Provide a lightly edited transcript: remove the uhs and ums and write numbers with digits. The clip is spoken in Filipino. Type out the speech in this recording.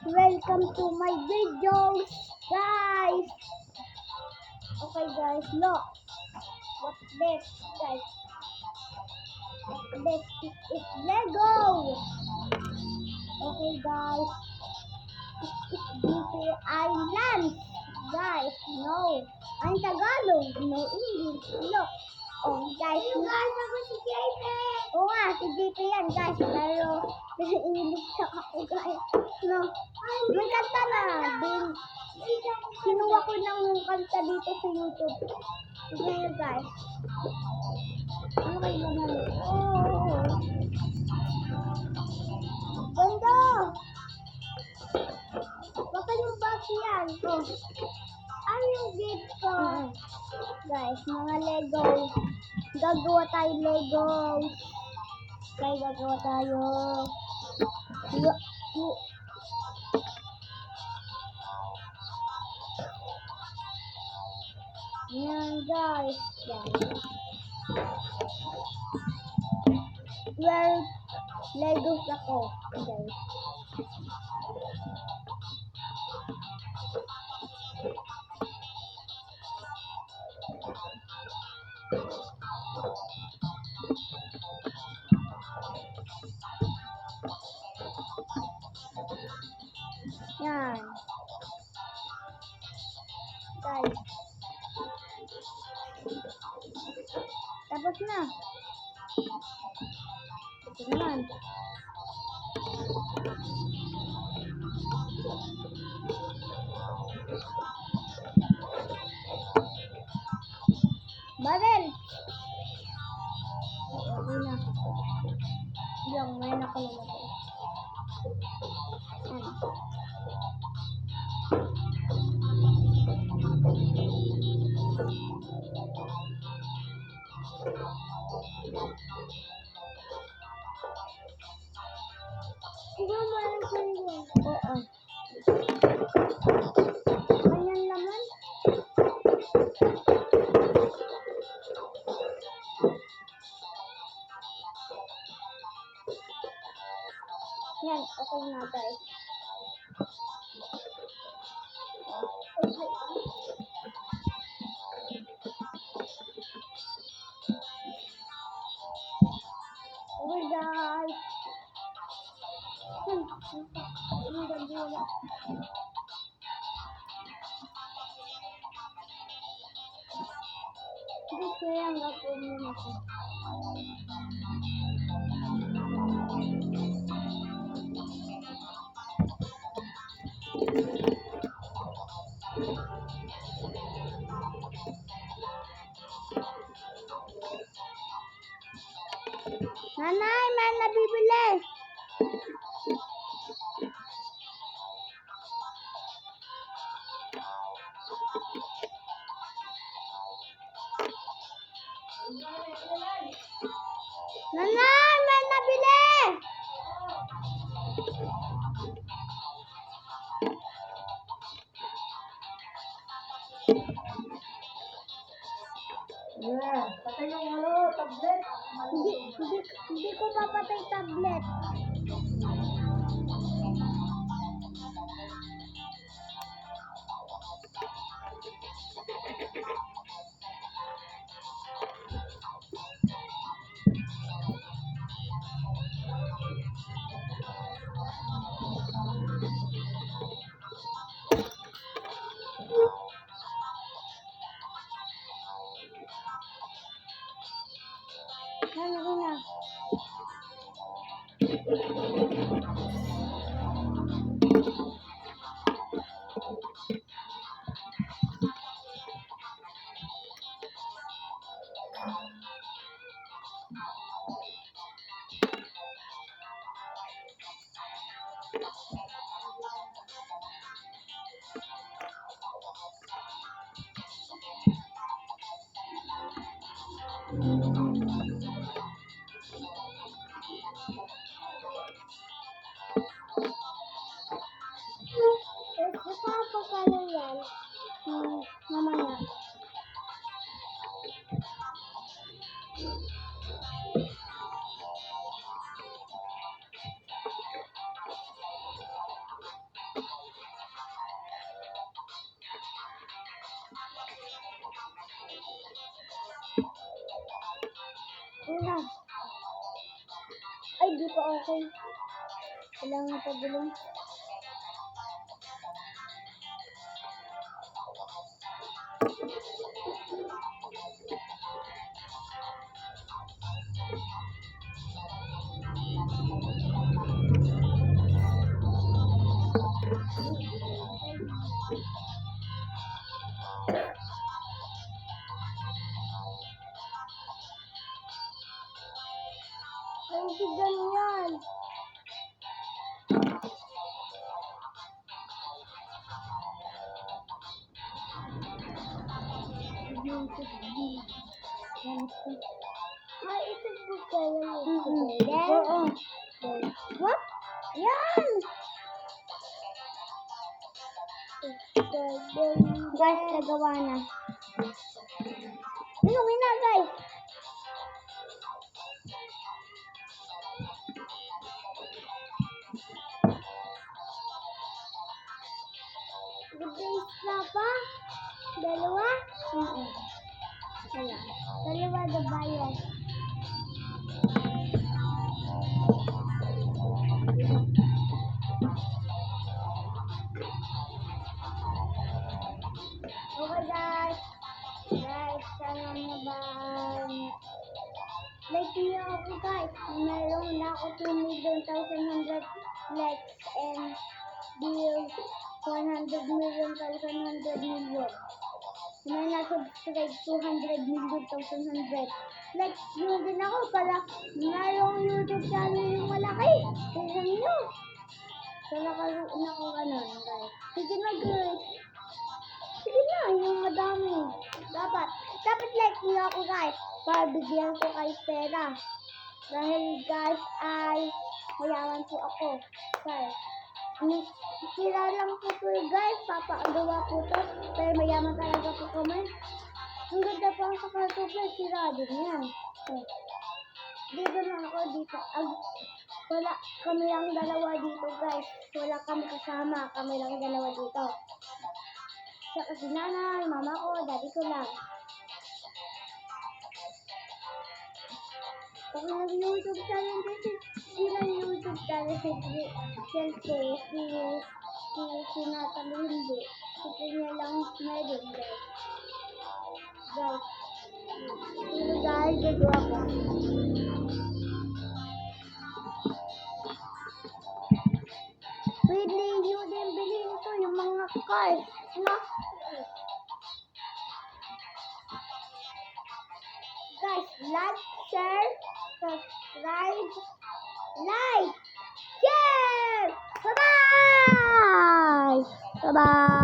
Welcome to my videos, guys. Okay, guys, look. What's this, guys? This is Lego. Okay, guys. This is DP Island. Guys, no. Ang Tagalog, no English. Look. Oh, guys. Ako si JP. Oo nga, si JP yan, guys. Pero, English ka ako, guys. No. May kanta na. Kinuha ko ng kanta dito sa YouTube. Tignan nyo, guys. Ano kayo naman? Oh. Ganda! Baka yung box yan. Oh. Ano yung gift ko? Guys, mga Lego. Gagawa tayo Lego. Okay, gagawa tayo. Yan, guys. Yan. Well, Legos ako, guys. Yan. Guys. Tapos na. Ito naman. Barel! Okay na. Yung, may nakalagay. Yan. Tignan mo lang sa inyo. Oo. Ganyan naman. Yan, okay na, guys. Okay, guys. Gusto yan, gagawin ako. Nanay, may nabibili. Nanay, may nabili. Patay yung tablet. Hindi ko papatay tablet. Ano na? Kapapakalo yan. Mamaya. Una. Ay, di pa okay. Kailangan pa gulong. Ay, si ganyan. Ay, ito po kayo. Oo. What? Yan! Guys, nagawa na. Inuwi na, guys. Good na pa? Dalawa? Oo. Wala. Dalawa na bayan. Okay, guys. Guys, sana naman. Like niyo ako, guys. Meron na ako 2,100,000 likes and views 100,000,000. May na-subscribe 200,000,000. Like nyo din ako para mayroong YouTube channel yung malaki. Tignan nyo. Wala ka rin ako ganon, guys. Sige na, guys. Sige na, yung madami. Dapat like nyo ako, guys. Para bigyan ko kayo pera. Dahil, guys, ay mayaman po ako. Guys, sira lang po po, guys. Papagawa po to. Pero mayaman talaga po kami. Ang ganda pa sa kartope, sira din yan. Dito na ako dito. Wala kami lang dalawa dito, guys. Wala kami kasama. Kami lang dalawa dito. Saka si nanay, mama ko, daddy ko lang. Pag nag-YouTube channel dito, silang YouTube channel si Natalie hindi. Kasi niya lang meron, guys. Guys, dahil gagawa ko. Pwede nyo din bilhin ito, yung mga cars. No? Guys, like, share, subscribe, like, share! Bye-bye! Bye-bye!